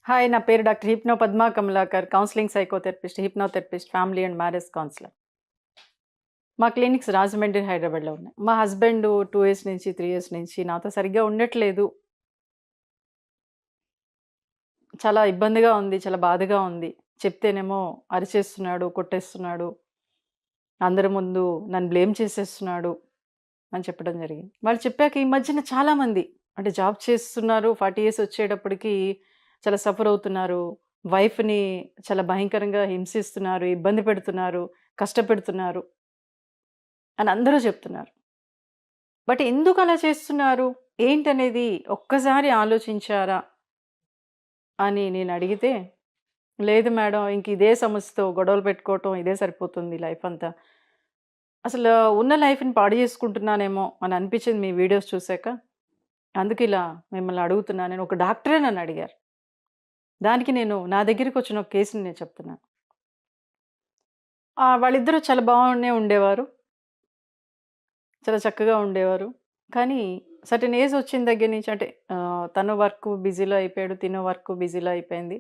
Hi, నా పేరు doctor hypno Padma Kamalakar, counselling psychotherapist, hypnotherapist, family and marriage counsellor. మా clinics Rajahmundry, హైదరాబాద్లో ఉన్నాయి. మా హస్బెండ్ 2 ఇయర్స్ నుంచి 3 ఇయర్స్ నుంచి నాతో సరిగ్గా ఉండట్లేదు. చాలా ఇబ్బందిగా ఉంది, చాలా బాధగా ఉంది. చెప్తేనేమో అరిచేస్తున్నాడు, కొట్టేస్తున్నాడు, అందరి ముందు నన్ను బ్లేమ్ చేసేస్తున్నాడు అని చెప్పడం జరిగింది. వాళ్ళు చెప్పాక ఈ మధ్యన చాలామంది అంటే జాబ్ చేస్తున్నారు, 40 ఇయర్స్ వచ్చేటప్పటికి చాలా సఫర్ అవుతున్నారు. వైఫ్‌ని చాలా భయంకరంగా హింసిస్తున్నారు, ఇబ్బంది పెడుతున్నారు, కష్టపెడుతున్నారు అని అందరూ చెప్తున్నారు. బట్ ఎందుకు అలా చేస్తున్నారు? ఏంటనేది ఒక్కసారి ఆలోచించారా? అని నేను అడిగితే, లేదు మేడం, ఇంక ఇదే సమస్యతో గొడవలు పెట్టుకోవటం ఇదే సరిపోతుంది లైఫ్ అంతా. అసలు ఉన్న లైఫ్‌ని పాడు చేసుకుంటున్నానేమో అని అనిపించింది మీ వీడియోస్ చూసాక. అందుకు ఇలా మిమ్మల్ని అడుగుతున్నాను. నేను ఒక డాక్టరే నన్ను అడిగారు. దానికి నేను నా దగ్గరికొచ్చిన ఒక కేస్‌ని నేను చెప్తున్నాను. వాళ్ళిద్దరూ చాలా బాగానే ఉండేవారు. చాలా చక్కగా ఉండేవారు. కానీ సర్టెన్ ఏజ్ వచ్చిన దగ్గర నుంచి అంటే తను వర్క్ బిజీలో అయిపోయాడు. తిను వర్క్ బిజీలో అయిపోయింది.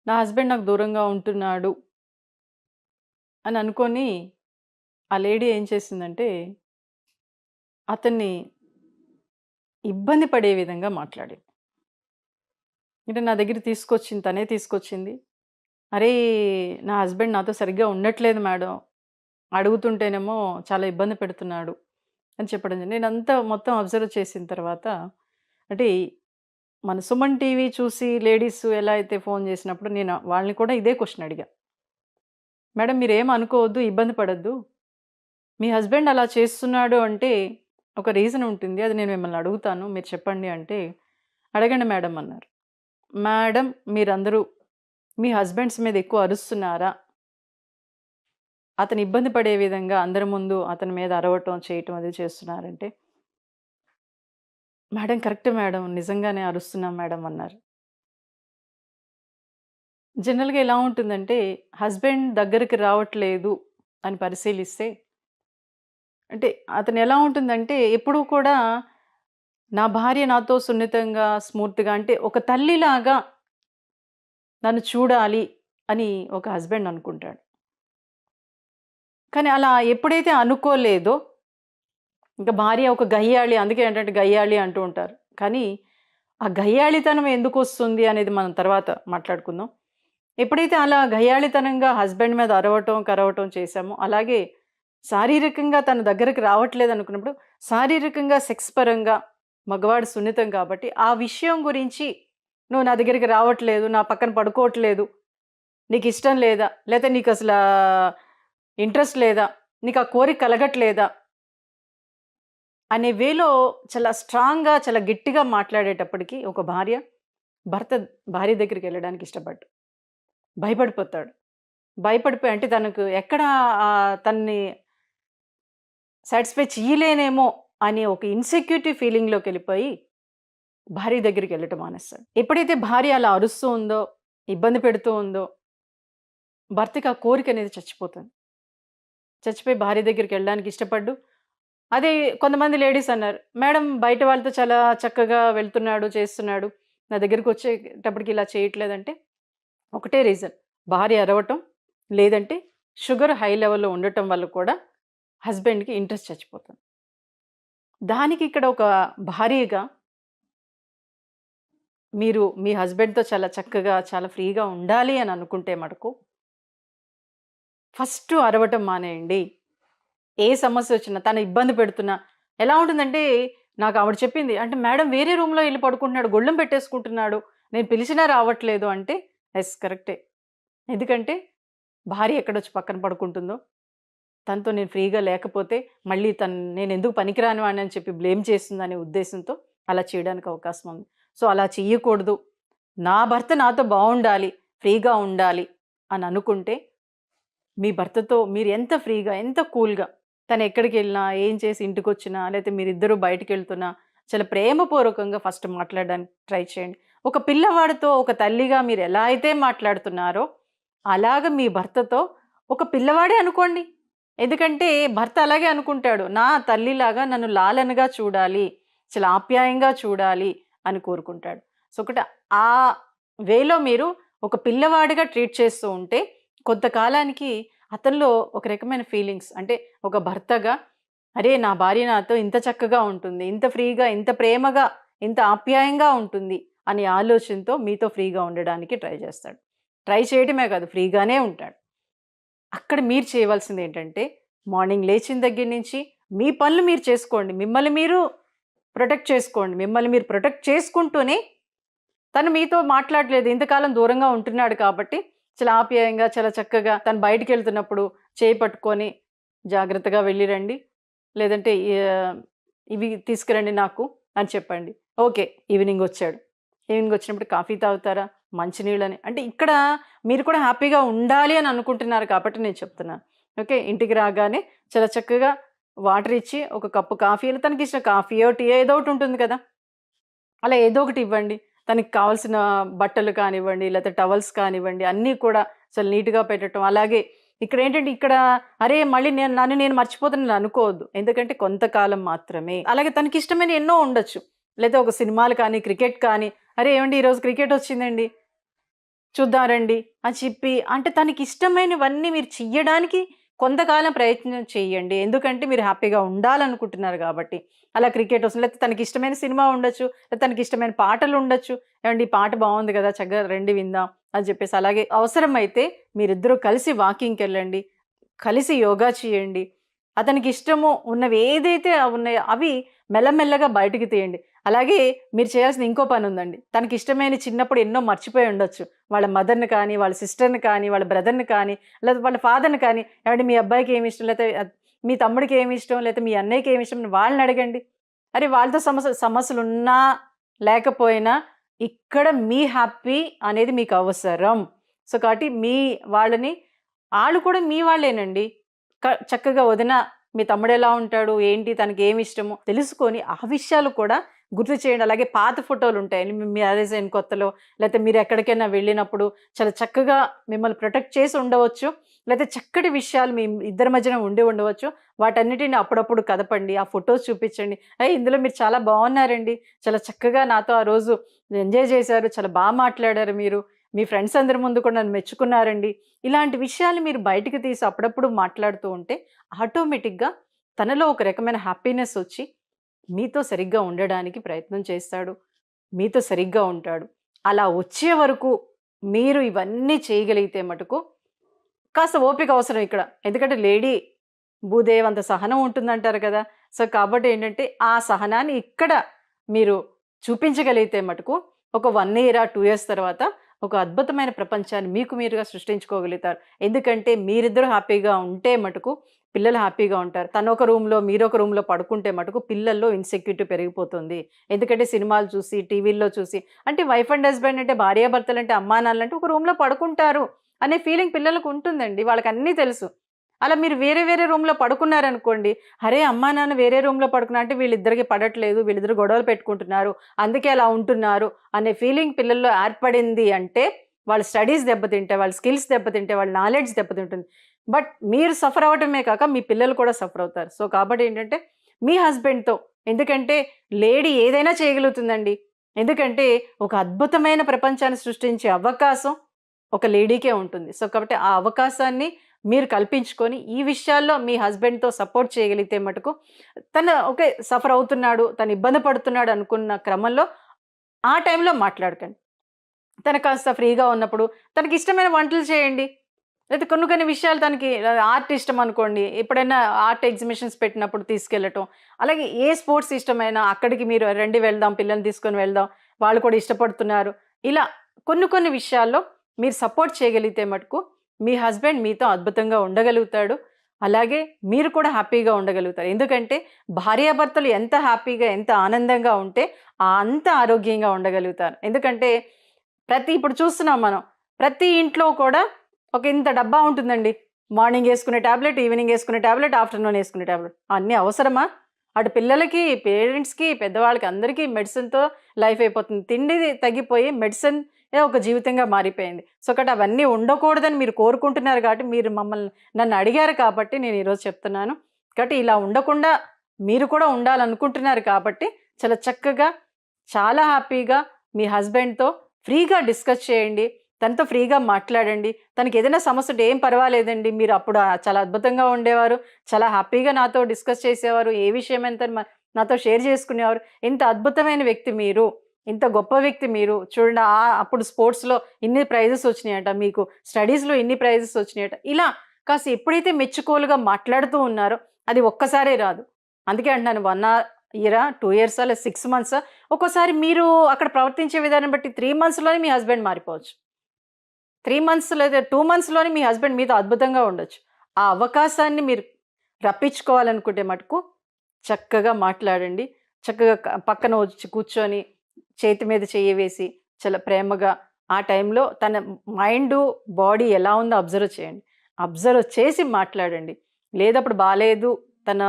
నా హస్బెండ్ నాకు దూరంగా ఉంటున్నాడు అని అనుకోని ఆ లేడీ ఏం చేసిందంటే అతన్ని ఇబ్బంది పడే విధంగా మాట్లాడింది. అంటే నా దగ్గర తీసుకొచ్చింది, తనే తీసుకొచ్చింది. "అరే! నా హస్బెండ్ నాతో సరిగ్గా ఉండట్లేదు మేడం. అడుగుతుంటేనేమో చాలా ఇబ్బంది పెడుతున్నాడు" అని చెప్పడం జరిగింది. నేనంతా మొత్తం అబ్జర్వ్ చేసిన తర్వాత అంటే మన సుమన్ టీవీ చూసి లేడీస్ ఎలా అయితే ఫోన్ చేసినప్పుడు నేను వాళ్ళని కూడా ఇదే క్వెషన్ అడిగా. "మేడం మీరేం అనుకోవద్దు, ఇబ్బంది పడొద్దు. మీ హస్బెండ్ అలా చేస్తున్నాడు అంటే ఒక రీజన్ ఉంటుంది. అది నేను మిమ్మల్ని అడుగుతాను. మీరు చెప్పండి" అంటే, "అడగండి మేడం" అన్నారు. "మేడం మీరందరూ మీ హస్బెండ్స్ మీద ఎక్కువ అరుస్తున్నారా? అతను ఇబ్బంది పడే విధంగా అందరి ముందు అతని మీద అరవటం, చేయటం అది చేస్తున్నారంటే" "మేడం కరెక్టే మేడం. నిజంగానే అరుస్తున్నాం మేడం" అన్నారు. జనరల్‌గా ఎలా ఉంటుందంటే హస్బెండ్ దగ్గరికి రావట్లేదు అని పరిశీలిస్తే అంటే అతను ఎలా ఉంటుందంటే ఎప్పుడూ కూడా నా భార్య నాతో సున్నితంగా, స్మూర్తిగా అంటే ఒక తల్లిలాగా నన్ను చూడాలి అని ఒక హస్బెండ్ అనుకుంటాడు. కానీ అలా ఎప్పుడైతే అనుకోలేదో ఇంక భార్య ఒక గయ్యాళి, అందుకే ఏంటంటే గయ్యాళి అంటూ ఉంటారు. కానీ ఆ గయ్యాళితనం ఎందుకొస్తుంది అనేది మనం తర్వాత మాట్లాడుకుందాం. ఎప్పుడైతే అలా గయ్యాళితనంగా హస్బెండ్ మీద అరవటం, కరవటం చేశామో, అలాగే శారీరకంగా తన దగ్గరికి రావట్లేదనుకున్నప్పుడు, శారీరకంగా సెక్స్ పరంగా మగవాడు సున్నితం కాబట్టి, ఆ విషయం గురించి "నువ్వు నా దగ్గరికి రావట్లేదు, నా పక్కన పడుకోవట్లేదు, నీకిష్టం లేదా? లేతే నీకసలా ఇంట్రెస్ట్ లేదా? నీకా కోరిక కలగట్లేదా?" అనే వేలో చాలా స్ట్రాంగ్‌గా, చాలా గట్టిగా మాట్లాడేటప్పటికి ఒక భర్త భార్య దగ్గరికెళ్ళడానికి ఇష్టపడ్డు. భయపడిపోతాడు. భయపడిపోయి అంటే తనకు ఎక్కడ తనని సాటిస్ఫై చెయ్యలేనేమో అనే ఒక ఇన్‌సెక్యూరిటీ ఫీలింగ్‌లోకెళ్ళిపోయి భార్య దగ్గరికెళ్ళటం మానేస్తాడు. ఎప్పుడైతే భార్య అలా అరుస్తూ ఉందో, ఇబ్బంది పెడుతూ ఉందో, భర్తకి ఆ కోరికనేది చచ్చిపోతుంది. చచ్చిపోయి భార్య దగ్గరికెళ్ళడానికి ఇష్టపడ్డు. అదే కొంతమంది లేడీస్ అన్నారు, "మేడం బయట వాళ్ళతో చాలా చక్కగా వెళ్తున్నాడు, చేస్తున్నాడు. నా దగ్గరికొచ్చేటప్పటికి ఇలా చేయట్లేదంటే" ఒకటే రీజన్. భార్య అరవటం, లేదంటే షుగర్ హై లెవెల్‌లో ఉండటం వల్ల కూడా హస్బెండ్‌కి ఇంట్రెస్ట్ చచ్చిపోతుంది. దానికి ఇక్కడ ఒక భార్యగా మీరు మీ హస్బెండ్‌తో చాలా చక్కగా, చాలా ఫ్రీగా ఉండాలి అని అనుకుంటే మటుకు ఫస్ట్ అరవటం మానేయండి. ఏ సమస్యొచ్చినా, తను ఇబ్బంది పెడుతున్నా ఎలా ఉంటుందంటే నాకు ఆవిడ చెప్పింది, "అంటే మేడం వేరే రూమ్‌లో ఎళ్లి పడుకుంటున్నాడు, గొళ్ళెం పెట్టేసుకుంటున్నాడు. నేను పిలిచినా రావట్లేదు" అంటే యెస్ కరెక్టే. ఎందుకంటే భార్య ఎక్కడొచ్చి పక్కన పడుకుంటుందో, తనతో నేను ఫ్రీగా లేకపోతే మళ్ళీ నేనెందుకు పనికిరాని వాడిని అని చెప్పి బ్లేమ్ చేస్తుందనే ఉద్దేశంతో అలా చేయడానికి అవకాశం ఉంది. సో, అలా చెయ్యకూడదు. నా భర్త నాతో బావుండాలి, ఫ్రీగా ఉండాలి అని అనుకుంటే, మీ భర్తతో మీరు ఎంత ఫ్రీగా, ఎంత కూల్‌గా తనెక్కడికెళ్ళినా, ఏం చేసి ఇంటికొచ్చినా, లేతే మీరిద్దరూ బయటికెళ్తున్నా, చాలా ప్రేమపూర్వకంగా ఫస్ట్ మాట్లాడడానికి ట్రై చేయండి. ఒక పిల్లవాడితో ఒక తల్లిగా మీరెలా అయితే మాట్లాడుతున్నారో, అలాగ మీ భర్తతో ఒక పిల్లవాడే అనుకోండి. ఎందుకంటే భర్త అలాగే అనుకుంటాడు. నా తల్లిలాగా నన్ను లాలనగా చూడాలి, చాలా ఆప్యాయంగా చూడాలి అని కోరుకుంటాడు. సో, ఒకటి ఆ వేలో మీరు ఒక పిల్లవాడిగా ట్రీట్ చేస్తూ ఉంటే కొంతకాలానికి అతనిలో ఒక రకమైన ఫీలింగ్స్, అంటే ఒక భర్తగా అరే నా భార్య నాతో ఇంత చక్కగా ఉంటుంది, ఇంత ఫ్రీగా, ఇంత ప్రేమగా, ఇంత ఆప్యాయంగా ఉంటుంది అనే ఆలోచనతో మీతో ఫ్రీగా ఉండడానికి ట్రై చేస్తాడు. ట్రై చేయడమే కాదు, ఫ్రీగానే ఉంటాడు. అక్కడ మీరు చేయవలసింది ఏంటంటే, మార్నింగ్ లేచిన దగ్గర నుంచి మీ పనులు మీరు చేసుకోండి. మిమ్మల్ని మీరు ప్రొటెక్ట్ చేసుకోండి. మిమ్మల్ని మీరు ప్రొటెక్ట్ చేసుకుంటూనే తను మీతో మాట్లాడలేదు, ఇంతకాలం దూరంగా ఉంటున్నాడు కాబట్టి చాలా ఆప్యాయంగా, చాలా చక్కగా తను బయటికెళ్తున్నప్పుడు చేయి పట్టుకొని జాగ్రత్తగా వెళ్ళి రండి, లేదంటే ఇవి తీసుకురండి నాకు అని చెప్పండి. ఓకే. ఈవినింగ్ వచ్చాడు. ఈవినింగ్ వచ్చినప్పుడు కాఫీ తాగుతారా? మంచినీళ్ళని అంటే ఇక్కడ మీరు కూడా హ్యాపీగా ఉండాలి అని అనుకుంటున్నారు కాబట్టి నేను చెప్తున్నాను. ఓకే. ఇంటికి రాగానే చాలా చక్కగా వాటర్ ఇచ్చి ఒక కప్పు కాఫీ, తనకిష్టం కాఫీయో, టీయో ఏదో ఒకటి ఉంటుంది కదా! అలా ఏదో ఒకటి ఇవ్వండి. తనకి కావాల్సిన బట్టలు కానివ్వండి, లేకపోతే టవల్స్ కానివ్వండి, అన్నీ కూడా చాలా నీట్‌గా పెట్టటం. అలాగే ఇక్కడేంటంటే అరే! మళ్ళీ నన్ను నేను మర్చిపోతున్నాను అనుకోవద్దు. ఎందుకంటే కొంతకాలం మాత్రమే. అలాగే తనకిష్టమైనవి ఎన్నో ఉండొచ్చు. లేదా ఒక సినిమాలు కానీ, క్రికెట్ కానీ, అరే! ఏవండీ ఈరోజు క్రికెట్ వచ్చిందండి, చూద్దాం రండి అని చెప్పి, అంటే తనకిష్టమైనవన్నీ మీరు చెయ్యడానికి కొంతకాలం ప్రయత్నం చేయండి. ఎందుకంటే మీరు హ్యాపీగా ఉండాలనుకుంటున్నారు కాబట్టి. అలా క్రికెట్ వస్తుంది, లేకపోతే తనకిష్టమైన సినిమా ఉండొచ్చు, లేకపోతే తనకిష్టమైన పాటలుండొచ్చు. ఏవండీ ఈ పాట బావుంది గదా! చక్కగా రండి విందాం అని చెప్పేసి. అలాగే అవసరమైతే మీరిద్దరూ కలిసి వాకింగ్‌కెళ్ళండి, కలిసి యోగా చేయండి. అతనికిష్టము ఉన్నవి ఏదైతే ఉన్నాయో అవి మెల్లమెల్లగా బయటికి తీయండి. అలాగే మీరు చేయాల్సిన ఇంకో పనుందండి. తనకిష్టమైన చిన్నప్పుడు ఎన్నో మర్చిపోయి ఉండొచ్చు. వాళ్ళ మదర్‌ని కానీ, వాళ్ళ సిస్టర్‌ని కానీ, వాళ్ళ బ్రదర్‌ని కానీ, లేదా వాళ్ళ ఫాదర్‌ని కానీ, ఏవండీ మీ అబ్బాయికి ఏమిష్టం, లేతే మీ తమ్ముడికి ఏమిష్టం, లేతే మీ అన్నయ్యకి ఏమిష్టం వాళ్ళని అడగండి. అరే వాళ్ళతో సమస్యలున్నా లేకపోయినా ఇక్కడ మీ హ్యాపీ అనేది మీకు అవసరం. సో, కాబట్టి వాళ్ళని ఆళ్ళు కూడా మీ వాళ్ళేనండి. చక్కగా వదిన మీ తమ్ముడెలా ఉంటాడు, ఏంటి, తనకేమిష్టమో తెలుసుకొని ఆ విషయాలు కూడా గుర్తు చేయండి. అలాగే పాత ఫోటోలుంటాయి. మీ మ్యారేజ్ అయిన కొత్తలో, లేతే మీరెక్కడికైనా వెళ్ళినప్పుడు చాలా చక్కగా మిమ్మల్ని ప్రొటెక్ట్ చేసి ఉండవచ్చు. లేతే చక్కటి విషయాలు మీ ఇద్దరి మధ్యన ఉండవచ్చు. వాటన్నిటిని అప్పుడప్పుడు కదపండి. ఆ ఫోటోస్ చూపిచ్చండి. ఇందులో మీరు చాలా బావున్నారండి, చాలా చక్కగా నాతో ఆ రోజు ఎంజాయ్ చేశారు, చాలా మాట్లాడారు మీరు, మీ ఫ్రెండ్స్ అందరి ముందు కూడా నన్ను మెచ్చుకున్నారండి. ఇలాంటి విషయాలు మీరు బయటికి తీసి అప్పుడప్పుడు మాట్లాడుతూ ఉంటే ఆటోమేటిక్‌గా తనలో ఒక రకమైన హ్యాపీనెస్ ఒచ్చి మీతో సరిగ్గా ఉండడానికి ప్రయత్నం చేస్తాడు. మీతో సరిగ్గా ఉంటాడు. అలా వచ్చే వరకు మీరు ఇవన్నీ చేయగలిగితే మటుకు కాస్త ఓపిక అవసరం ఇక్కడ. ఎందుకంటే లేడీ భూదేవంత సహనం ఉంటుందంటారు కదా! సో, కాబట్టి ఏంటంటే ఆ సహనాన్ని ఇక్కడ మీరు చూపించగలిగితే మటుకు ఒక 1 ఇయర్, 2 ఇయర్స్ తర్వాత ఒక అద్భుతమైన ప్రపంచాన్ని మీకు మీరుగా సృష్టించుకోగలుగుతారు. ఎందుకంటే మీరిద్దరూ హ్యాపీగా ఉంటే మటుకు పిల్లలు హ్యాపీగా ఉంటారు. తనొక రూమ్‌లో, మీరొక రూమ్‌లో పడుకుంటే మటుకు పిల్లల్లో ఇన్‌సెక్యూరిటీ పెరిగిపోతుంది. ఎందుకంటే సినిమాలు చూసి, టీవీల్లో చూసి, అంటే వైఫ్ అండ్ హస్బెండ్ అంటే భార్యాభర్తలంటే అమ్మానాన్నలంటే ఒక రూమ్‌లో పడుకుంటారు అనే ఫీలింగ్ పిల్లలకు ఉంటుందండి. వాళ్ళకన్నీ తెలుసు. అలా మీరు వేరే వేరే రూమ్‌లో పడుకున్నారనుకోండి, అరే! అమ్మా, నాన్న వేరే రూమ్‌లో పడుకున్నా అంటే వీళ్ళిద్దరికి పడట్లేదు, వీళ్ళిద్దరు గొడవలు పెట్టుకుంటున్నారు, అందుకే అలా ఉంటున్నారు అనే ఫీలింగ్ పిల్లల్లో ఏర్పడింది అంటే, వాళ్ళ స్టడీస్ దెబ్బతింటాయి, వాళ్ళ స్కిల్స్ దెబ్బతింటాయి, వాళ్ళ నాలెడ్జ్ దెబ్బతింటుంది. బట్ మీరు సఫర్ అవ్వటమే కాక మీ పిల్లలు కూడా సఫర్ అవుతారు. సో, కాబట్టి ఏంటంటే మీ హస్బెండ్‌తో, ఎందుకంటే లేడీ ఏదైనా చేయగలుగుతుందండి. ఎందుకంటే ఒక అద్భుతమైన ప్రపంచాన్ని సృష్టించే అవకాశం ఒక లేడీకే ఉంటుంది. సో, కాబట్టి ఆ అవకాశాన్ని మీరు కల్పించుకొని ఈ విషయాల్లో మీ హస్బెండ్‌తో సపోర్ట్ చేయగలిగితే మటుకు తను ఓకే సఫర్ అవుతున్నాడు, తను ఇబ్బంది పడుతున్నాడు అనుకున్న క్రమంలో ఆ టైంలో మాట్లాడకండి. తను కాస్త ఫ్రీగా ఉన్నప్పుడు తనకిష్టమైన వంటలు చేయండి. లేతే కొన్ని కొన్ని విషయాలు తనకి ఆర్ట్ ఇష్టం అనుకోండి, ఎప్పుడైనా ఆర్ట్ ఎగ్జిబిషన్స్ పెట్టినప్పుడు తీసుకెళ్ళటం. అలాగే ఏ స్పోర్ట్స్ ఇష్టమైనా అక్కడికి మీరు రండి వెళ్దాం, పిల్లల్ని తీసుకొని వెళ్దాం, వాళ్ళు కూడా ఇష్టపడుతున్నారు. ఇలా కొన్ని కొన్ని విషయాల్లో మీరు సపోర్ట్ చేయగలిగితే మటుకు మీ హస్బెండ్ మీతో అద్భుతంగా ఉండగలుగుతాడు. అలాగే మీరు కూడా హ్యాపీగా ఉండగలుగుతారు. ఎందుకంటే భార్యాభర్తలు ఎంత హ్యాపీగా, ఎంత ఆనందంగా ఉంటే అంత ఆరోగ్యంగా ఉండగలుగుతారు. ఎందుకంటే ఇప్పుడు చూస్తున్నాం మనం. ప్రతి ఇంట్లో కూడా ఒక ఇంత డబ్బా ఉంటుందండి. మార్నింగ్ యేసుకునే టాబ్లెట్, ఈవినింగ్ యేసుకునే టాబ్లెట్, ఆఫ్టర్‌నూన్ యేసుకునే టాబ్లెట్. అన్నీ అవసరమా? అటు పిల్లలకి, పేరెంట్స్‌కి, పెద్దవాళ్ళకి అందరికీ మెడిసిన్‌తో లైఫ్ అయిపోతుంది. తిండి తగ్గిపోయి మెడిసినే ఒక జీవితంగా మారిపోయింది. సో, కాబట్టి అవన్నీ ఉండకూడదని మీరు కోరుకుంటున్నారు కాబట్టి, మీరు నన్ను అడిగారు కాబట్టి నేను ఈరోజు చెప్తున్నాను. కాబట్టి ఇలా ఉండకుండా మీరు కూడా ఉండాలనుకుంటున్నారు కాబట్టి, చాలా చక్కగా, చాలా హ్యాపీగా మీ హస్బెండ్‌తో ఫ్రీగా డిస్కస్ చేయండి. తనతో ఫ్రీగా మాట్లాడండి. తనకి ఏదైనా సమస్య ఉంటే, "ఏం పర్వాలేదండి. మీరు అప్పుడు చాలా అద్భుతంగా ఉండేవారు. చాలా హ్యాపీగా నాతో డిస్కస్ చేసేవారు. ఏ విషయమైనా నాతో షేర్ చేసుకునేవారు. ఇంత అద్భుతమైన వ్యక్తి మీరు. ఇంత గొప్ప వ్యక్తి మీరు. చూడండి అప్పుడు స్పోర్ట్స్‌లో ఇన్ని ప్రైజెస్ వచ్చినాయట. మీకు స్టడీస్‌లో ఇన్ని ప్రైజెస్ వచ్చినాయట." ఇలా కాస్త ఎప్పుడైతే మెచ్చుకోలుగా మాట్లాడుతూ ఉన్నారో, అది ఒక్కసారే రాదు. అందుకే అంటున్నాను 1 ఇయరా, 2 ఇయర్సా, లేదా 6 మంత్సా, ఒక్కోసారి మీరు అక్కడ ప్రవర్తించే విధానం బట్టి 3 మంత్స్‌లోనే మీ హస్బెండ్ మారిపోవచ్చు. 3 మంత్స్ లేదా 2 మంత్స్‌లోనే మీ హస్బెండ్ మీతో అద్భుతంగా ఉండొచ్చు. ఆ అవకాశాన్ని మీరు రప్పించుకోవాలనుకుంటే మటుకు చక్కగా మాట్లాడండి. చక్కగా పక్కన వచ్చి కూర్చొని, చేతి మీద చెయ్యి వేసి, చాలా ప్రేమగా ఆ టైంలో తన మైండు, బాడీ ఎలా ఉందో అబ్జర్వ్ చేయండి. అబ్జర్వ్ చేసి మాట్లాడండి. లేదప్పుడు బాలేదు, తన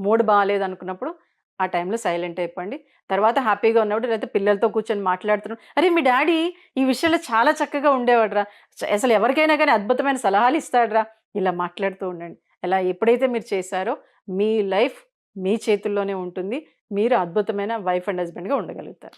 మూడ్ బాలేదనుకున్నప్పుడు ఆ టైంలో సైలెంట్ అయిపోండి. తర్వాత హ్యాపీగా ఉన్నప్పుడు లేకపోతే పిల్లలతో కూర్చొని మాట్లాడుతున్నాం, "అరే! మీ డ్యాడీ ఈ విషయంలో చాలా చక్కగా ఉండేవాడురా. అసలు ఎవరికైనా గానీ అద్భుతమైన సలహాలు ఇస్తాడురా." ఇలా మాట్లాడుతూ ఉండండి. అలా ఎప్పుడైతే మీరు చేశారో మీ లైఫ్ మీ చేతుల్లోనే ఉంటుంది. మీరు అద్భుతమైన వైఫ్ అండ్ హస్బెండ్‌గా ఉండగలుగుతారు.